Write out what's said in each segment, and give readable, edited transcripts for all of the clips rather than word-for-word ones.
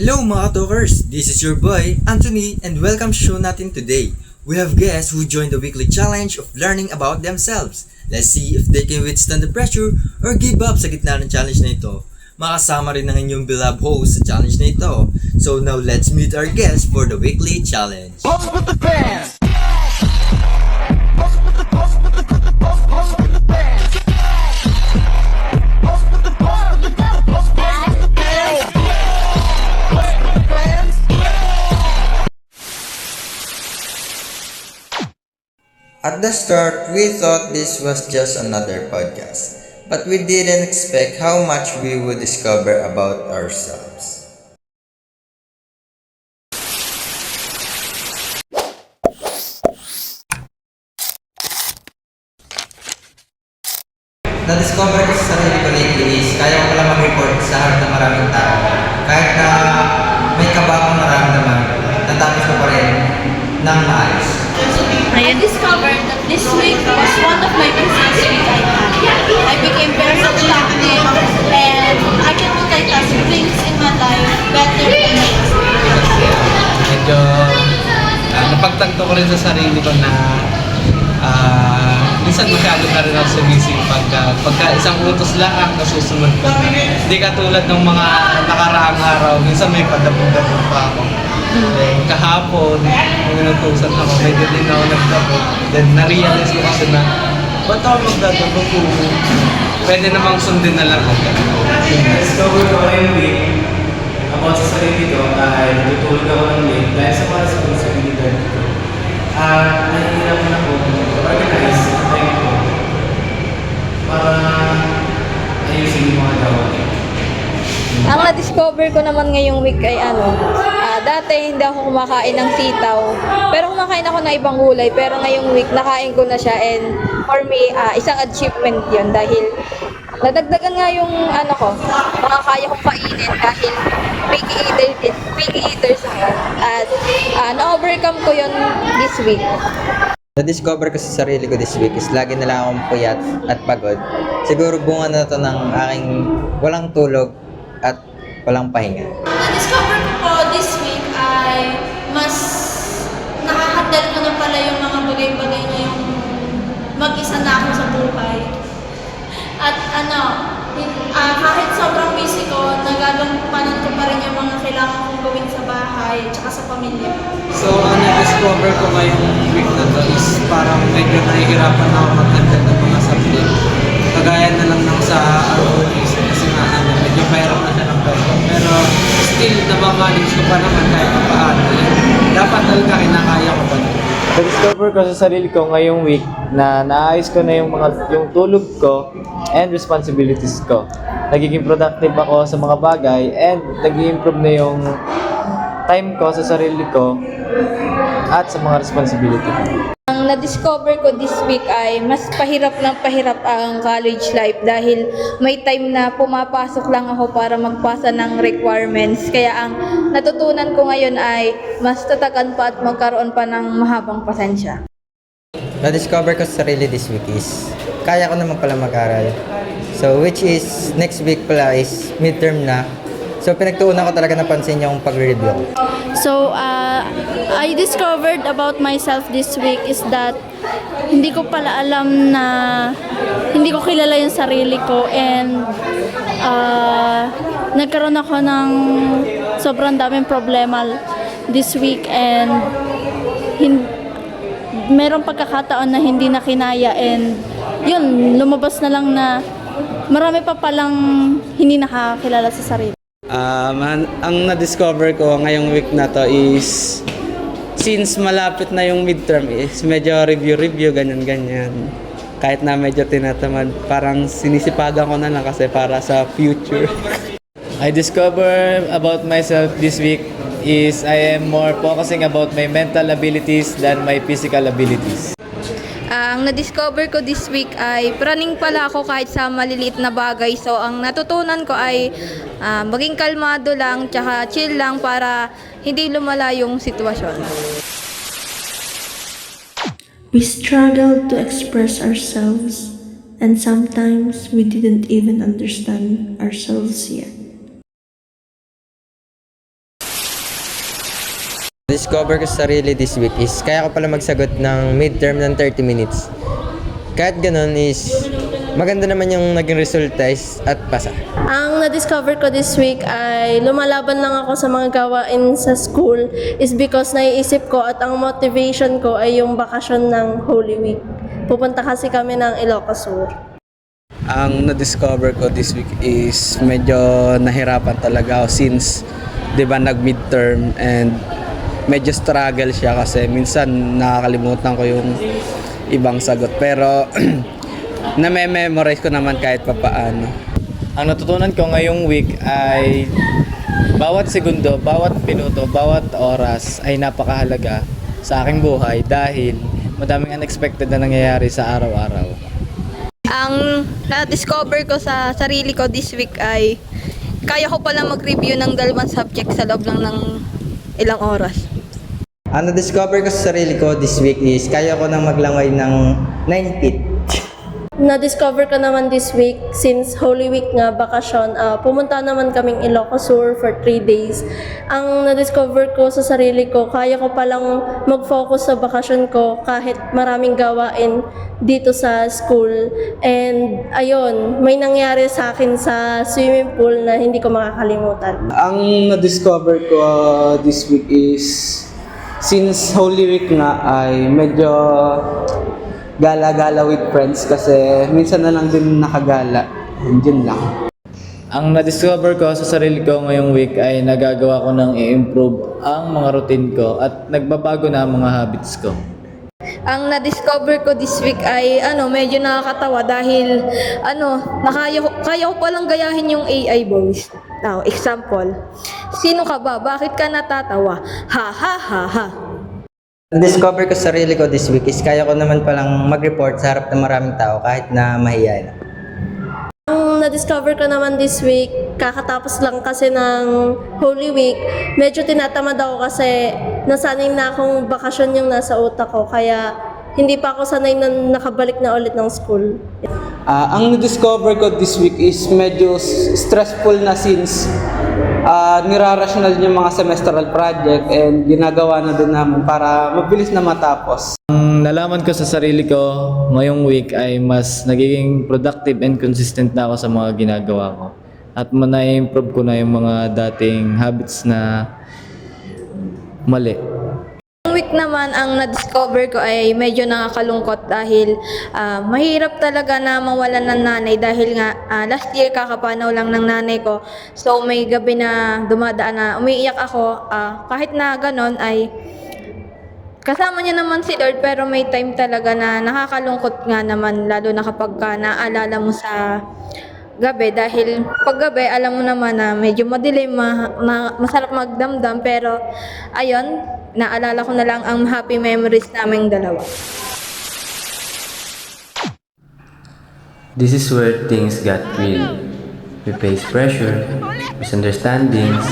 Hello mga talkers! This is your boy, Anthony, and welcome sa show natin today. We have guests who joined the weekly challenge of learning about themselves. Let's see if they can withstand the pressure or give up sa gitna ng challenge na ito. Makasama rin ang inyong beloved host sa challenge na ito. So now let's meet our guests for the weekly challenge. At the start, we thought this was just another podcast, but we didn't expect how much we would discover about ourselves. Na-discover ko sa sarili ko lately is kaya ko pala mag-report sa harap ng maraming tao. Kahit na may kaba akong nararamdaman, natapos ko pa rin ng maayos. I discovered that this week was one of my busiest week I had. I became very productive and I can multitask things in my life better than my Medyo napagtanto ko rin sa sarili ko na minsan masyado na rin ako sumisipag pagka isang utos lang ang nasusunod ko. Hindi katulad ng mga nakaraang araw, minsan may padabog-dabog pa ako. Then kahapon, nung inutusan ako, medyo din ako nagdabog. Then na-realize ko kasi na, ba't ako magdadabog kung pwede namang sundin na lang ako. Discover ko ngayong week about sa sarili ko ay natutulog ako ng late dahil sa para sa responsibilidad ko. Nahihirapan ako organize sa time ko para ayusin yung mga gawain. Ang na-discover ko naman ngayong week ay dati hindi ako kumakain ng sitaw. Pero kumakain ako ng ibang gulay. Pero ngayong week, nakain ko na siya. And for me, isang achievement yun. Dahil nadagdagan nga yung mga kaya kong kainin dahil picky eaters ako. At na-overcome ko yun this week. Na-discover ko sa sarili ko this week is lagi na lang akong puyat at pagod. Siguro bunga na to ng aking walang tulog at walang pahinga. Na-discover ko po this week ay mas nakahandle ko na pala yung mga bagay-bagay na yung mag-isa na ako sa buhay. At kahit sobrang busy ko, nagagampanan ko pa rin yung mga kailangan kong gawin sa bahay at sa pamilya. So, ang na-discover ko ngayong week na to is parang medyo nahihirapan ako mag-handle ng mga subject. Kagaya na lang ng sa ROEs kasi nga medyo pahirap na siya ng pera. Pero still, nabamanage ko pa naman kahit pa paano. Dapat talaga kinakaya ko pa. Na-discover ko sa sarili ko ngayong week na naayos ko na yung tulog ko and responsibilities ko. Nagiging productive ako sa mga bagay and nag-i-improve na yung time ko sa sarili ko at sa mga responsibility. Ang na-discover ko this week ay mas pahirap ng pahirap ang college life dahil may time na pumapasok lang ako para magpasa ng requirements. Kaya ang natutunan ko ngayon ay mas tatagan pa at magkaroon pa ng mahabang pasensya. Na-discover ko sa sarili this week is kaya ko naman pala mag-aral. So which is next week pala is midterm na. So pinagtuunan ko talaga napansin yung pag-review. So, I discovered about myself this week is that hindi ko pala alam na hindi ko kilala yung sarili ko and nagkaroon ako ng sobrang daming problema this week and merong pagkakataon na hindi na kinaya and yun, lumabas na lang na marami pa palang hindi nakakilala sa sarili. Ang na-discover ko ngayong week na to is since malapit na yung midterm is medyo review, ganyan. Kahit na medyo tinatamad, parang sinisipagan ko na lang kasi para sa future. I discover about myself this week is I am more focusing about my mental abilities than my physical abilities. Ang na-discover ko this week ay praning pala ako kahit sa maliliit na bagay. So, ang natutunan ko ay maging kalmado lang, tsaka chill lang para hindi lumala yung sitwasyon. We struggled to express ourselves, and sometimes we didn't even understand ourselves yet. Discover ko sa sarili this week is kaya ko pala magsagot ng midterm ng 30 minutes. Kahit ganun is maganda naman yung naging resulta is at pasa. Ang na-discover ko this week ay lumalaban lang ako sa mga gawain sa school is because naiisip ko at ang motivation ko ay yung bakasyon ng Holy Week. Pupunta kasi kami ng Ilocos Sur. Ang na-discover ko this week is medyo nahirapan talaga ako since 'di ba nag-midterm and medyo struggle siya kasi minsan nakakalimutan ko yung ibang sagot pero na-memorize ko naman kahit papaano. Ang natutunan ko ngayong week ay bawat segundo, bawat minuto, bawat oras ay napakahalaga sa aking buhay dahil madaming unexpected na nangyayari sa araw-araw. Ang na-discover ko sa sarili ko this week ay kaya ko pala mag-review ng 2 subject sa loob lang ng ilang oras. Ang na-discover ko sa sarili ko this week is kaya ko nang maglangay ng 9 feet. Na-discover ko naman this week, since Holy Week nga, bakasyon, pumunta naman kaming Ilocos Sur for 3 days. Ang na-discover ko sa sarili ko, kaya ko palang mag-focus sa bakasyon ko kahit maraming gawain dito sa school. And ayun, may nangyari sa akin sa swimming pool na hindi ko makakalimutan. Ang na-discover ko this week is since Holy Week nga ay medyo gala-gala with friends kasi minsan na lang din nakagala. Yun lang. Ang na-discover ko sa sarili ko ngayong week ay nagagawa ko ng i-improve ang mga routine ko at nagbabago na ang mga habits ko. Ang na-discover ko this week ay medyo nakakatawa dahil kaya ko palang gayahin yung AI voice. Now, example, sino ka ba? Bakit ka natatawa? Ha ha ha ha. Na-discover ko sa sarili ko this week is kaya ko naman palang mag-report sa harap ng maraming tao kahit na mahihayin. Ang na-discover ko naman this week, kakatapos lang kasi ng Holy Week, medyo tinatamad ako kasi nasanay na akong bakasyon yung nasa utak ko, kaya hindi pa ako sanay na nakabalik na ulit ng school. Ang na-discover ko this week is medyo stressful na since nirarational yung mga semestral project and ginagawa na din namin para mabilis na matapos. Ang nalaman ko sa sarili ko ngayong week ay mas nagiging productive and consistent na ako sa mga ginagawa ko. At na-improve ko na yung mga dating habits na mali. Week naman ang na-discover ko ay medyo nakakalungkot dahil mahirap talaga na mawalan ng nanay dahil nga last year kakapanaw lang ng nanay ko. So may gabi na dumadaan na umiiyak ako, kahit na ganon ay kasama niya naman si Lord, pero may time talaga na nakakalungkot nga naman, lalo na kapag naalala mo sa gabi dahil pag gabi alam mo naman na medyo madilim, masarap magdamdam, pero ayun, naalala ko na lang ang happy memories naming dalawa. This is where things got real. We faced pressure, misunderstandings,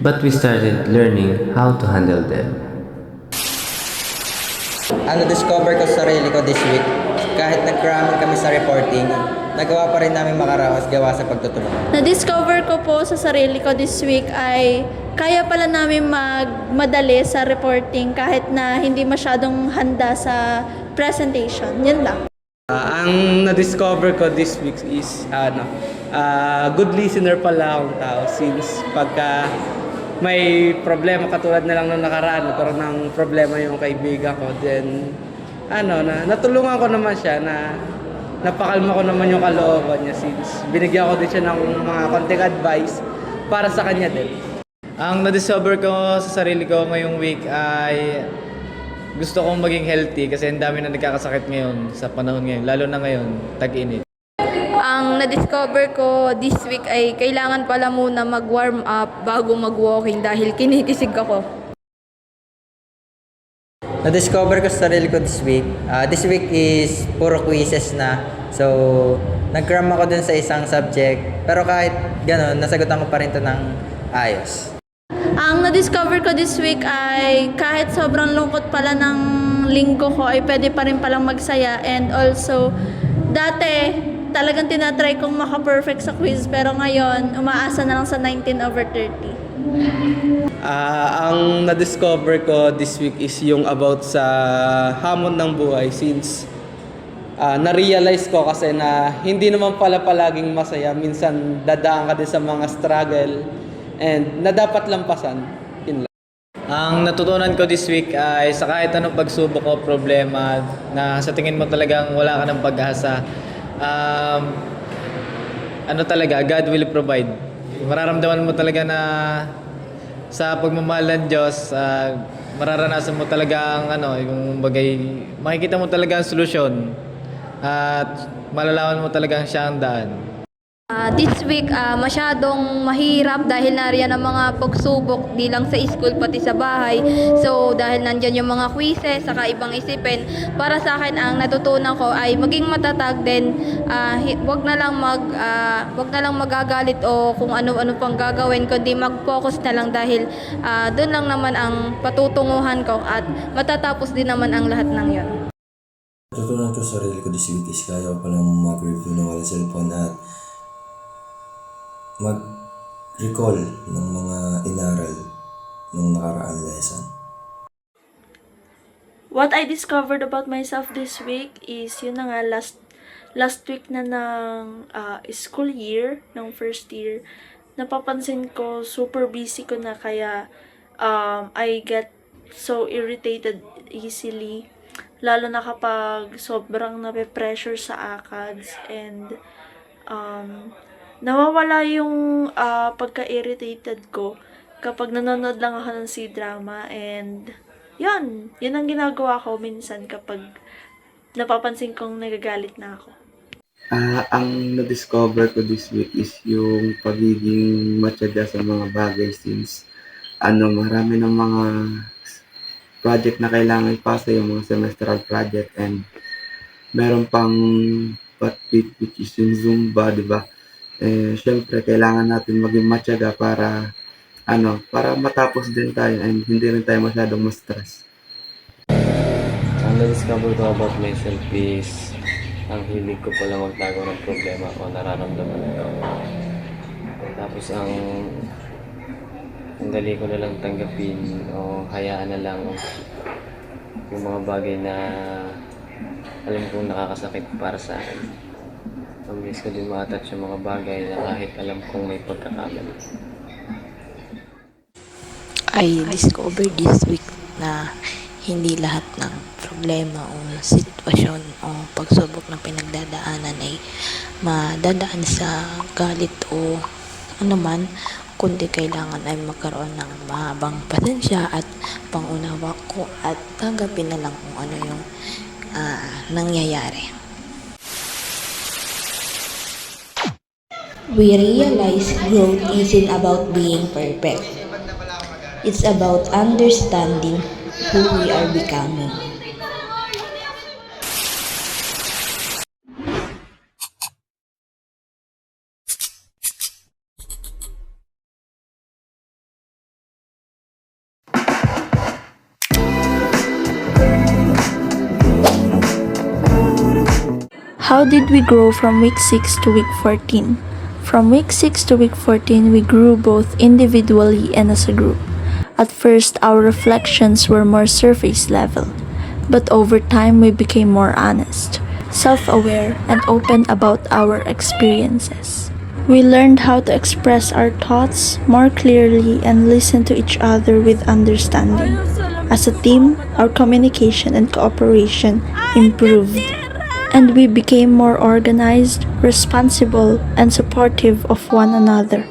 but we started learning how to handle them. Ang na-discover ko sa sarili ko this week, kahit nag-cramming kami sa reporting, nagawa pa rin namin makaraos gawa sa pagtutulungan. Na-discover ko po sa sarili ko this week ay kaya pala namin magmadali sa reporting kahit na hindi masyadong handa sa presentation. Yun lang. Ang na-discover ko this week is good listener pala akong tao since pagka may problema katulad na lang nung nakaraan, nagkaroon ng problema yung kaibigan ko, then natulungan ko naman siya na napakalma ko naman yung kalooban niya since binigyan ko din siya ng mga konting advice para sa kanya din. Ang na-discover ko sa sarili ko ngayong week ay gusto kong maging healthy kasi ang dami na nagkakasakit ngayon sa panahon ngayon, lalo na ngayon, tag-init. Ang na-discover ko this week ay kailangan pala muna mag-warm up bago mag-walking dahil kinikisig ako. Na-discover ko sa sarili ko this week is puro quizzes na. So, nag-cram ako dun sa isang subject, pero kahit gano'n, nasagutan ko pa rin to ng ayos. Ang na-discover ko this week ay kahit sobrang lungkot pala ng linggo ko ay pwede pa rin palang magsaya, and also dati talagang tinatry kong maka-perfect sa quiz pero ngayon umaasa na lang sa 19/30. Ang na-discover ko this week is yung about sa hamon ng buhay since na-realize ko kasi na hindi naman pala palaging masaya. Minsan dadaan ka din sa mga struggle and na dapat lampasan. Yun lang. Ang natutunan ko this week ay sa kahit anong pagsubok o problema na sa tingin mo talagang wala ka ng pag-asa, ano talaga, God will provide. Mararamdaman mo talaga na sa pagmamahal ng Diyos, mararanasan mo talaga ang yung bagay, makikita mo talaga ang solusyon at malalaman mo talaga siya ang daan. This week, masyadong mahirap dahil nariyan ang mga pagsubok di lang sa school pati sa bahay. So, dahil nandyan yung mga quizzes, saka ibang isipin, para sa akin ang natutunan ko ay maging matatag din, wag na lang magagalit o kung ano-ano pang gagawin, kundi mag-focus na lang dahil doon lang naman ang patutunguhan ko at matatapos din naman ang lahat ng yon. Natutunan ko sa sarili ko this week is kaya ko palang mag-review ng walang cellphone at mag-recall ng mga inaral ng nakaraang lesson. What I discovered about myself this week is yun na nga, last week na ng school year, ng first year, napapansin ko super busy ko na kaya I get so irritated easily, lalo na kapag sobrang nape-pressure sa ACADS and nawawala yung pagka-irritated ko kapag nanonood lang ako ng C-drama and yun ang ginagawa ko minsan kapag napapansin kong nagagalit na ako. Ang na-discover ko this week is yung pagiging matyaga sa mga bagay since marami ng mga project na kailangan ipasa, yung mga semestral project and meron pang patpit which is yung Zumba, di ba? Syempre, kailangan natin maging matyaga para matapos din tayo and hindi rin tayo masyadong ma-stress. Ang na-discover ko about myself is ang hilig ko pala magtago ng problema o nararamdaman ko. Tapos ang dali ko na lang tanggapin o hayaan na lang yung mga bagay na alam kong nakakasakit para sa akin. Ang bilis ko din ma-attach yung mga bagay na kahit alam kong may pagkakamali. I discovered this week na hindi lahat ng problema o sitwasyon o pagsubok na pinagdadaanan ay madadaan sa galit o anuman, kundi kailangan ay magkaroon ng mahabang pasensya at pangunawa ko at tanggapin na lang kung ano yung nangyayari. We realize growth isn't about being perfect. It's about understanding who we are becoming. How did we grow from week 6 to week 14? From week 6 to week 14, we grew both individually and as a group. At first, our reflections were more surface level, but over time we became more honest, self-aware, and open about our experiences. We learned how to express our thoughts more clearly and listen to each other with understanding. As a team, our communication and cooperation improved, and we became more organized, responsible, and supportive of one another.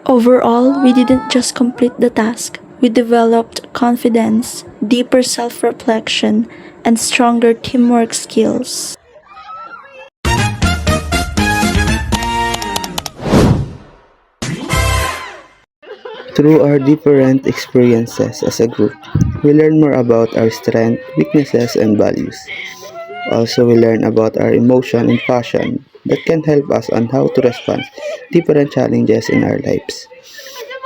Overall, we didn't just complete the task, we developed confidence, deeper self-reflection, and stronger teamwork skills. Through our different experiences as a group, we learn more about our strengths, weaknesses, and values. Also, we learn about our emotion and passion that can help us on how to respond to different challenges in our lives.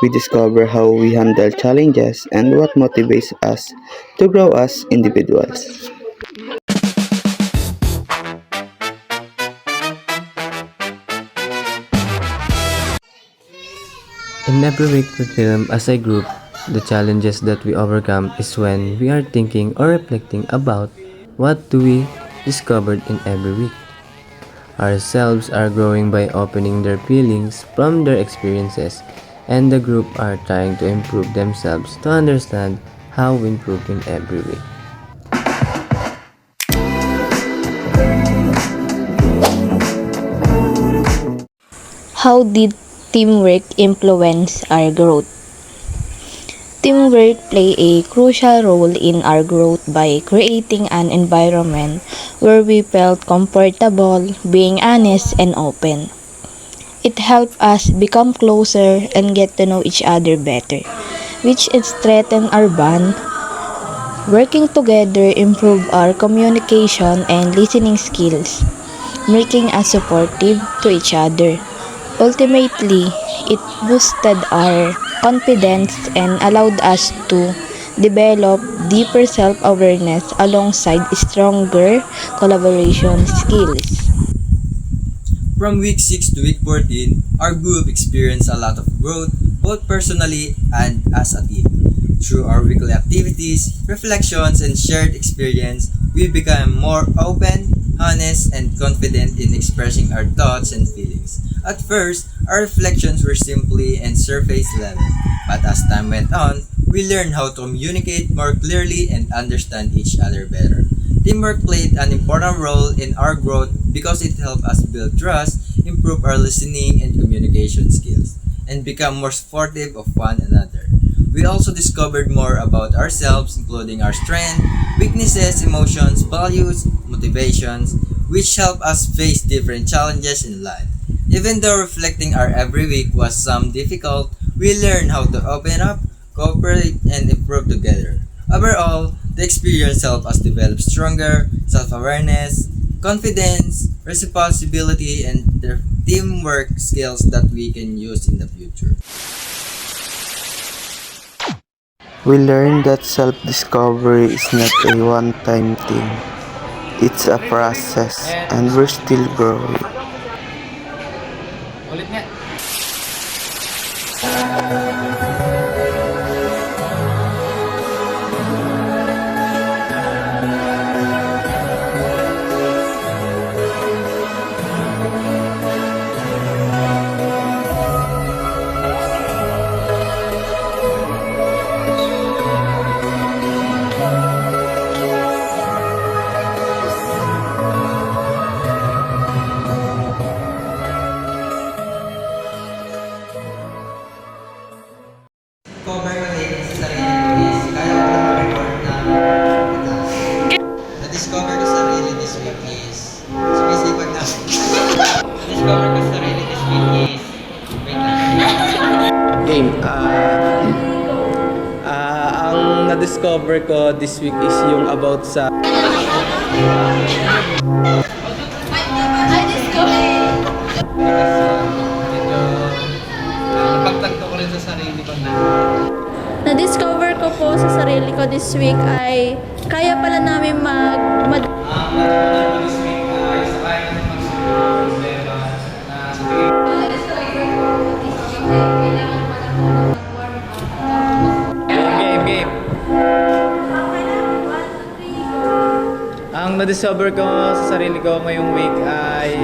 We discover how we handle challenges and what motivates us to grow as individuals. In every week we film as a group the challenges that we overcome is when we are thinking or reflecting about what do we discovered in every week. Ourselves are growing by opening their feelings from their experiences, and the group are trying to improve themselves to understand how we improve in every week. How did teamwork influence our growth? Teamwork play a crucial role in our growth by creating an environment where we felt comfortable, being honest and open. It helped us become closer and get to know each other better, which strengthened our bond. Working together improved our communication and listening skills, making us supportive to each other. Ultimately, it boosted our confidence and allowed us to develop deeper self-awareness alongside stronger collaboration skills. From week 6 to week 14, our group experienced a lot of growth both personally and as a team. Through our weekly activities, reflections, and shared experience, we become more open, honest, and confident in expressing our thoughts and feelings. At first, our reflections were simply and surface level, but as time went on, we learned how to communicate more clearly and understand each other better. Teamwork played an important role in our growth because it helped us build trust, improve our listening and communication skills, and become more supportive of one another. We also discovered more about ourselves, including our strengths, weaknesses, emotions, values, motivations, which help us face different challenges in life. Even though reflecting our every week was some difficult, we learned how to open up, cooperate, and improve together. Overall, the experience helped us develop stronger self-awareness, confidence, responsibility, and the teamwork skills that we can use in the future. We learned that self-discovery is not a one-time thing. It's a process and we're still growing. Ulit nga. Cover ko din sa sarili ko is kaya ko lang mag-report na mataas. Na-discover ko sa sarili this week is sumisipag na. Na-discover ko sa sarili this week is wait lang. Game. Ang na-discover ko this week is yung about sa Napagtanto ko rin sa sarili ko na Na-discover ko po sa sarili ko this week ay kaya pala namin ang natutunan ko this week ay sa kaya natin magsulong ng problema na sa tingin game. Ang na-discover ko sa sarili ko ngayong week ay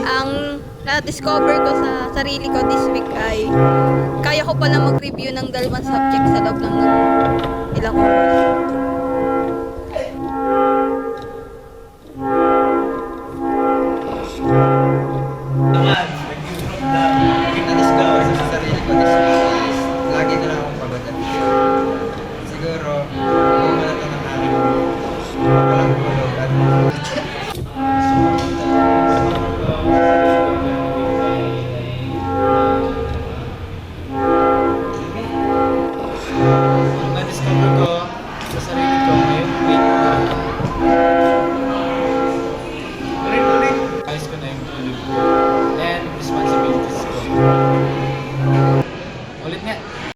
Ang na-discover ko sa sarili ko this week ay kaya ko pala mag-review ng dalawang subject sa loob ng ilang oras.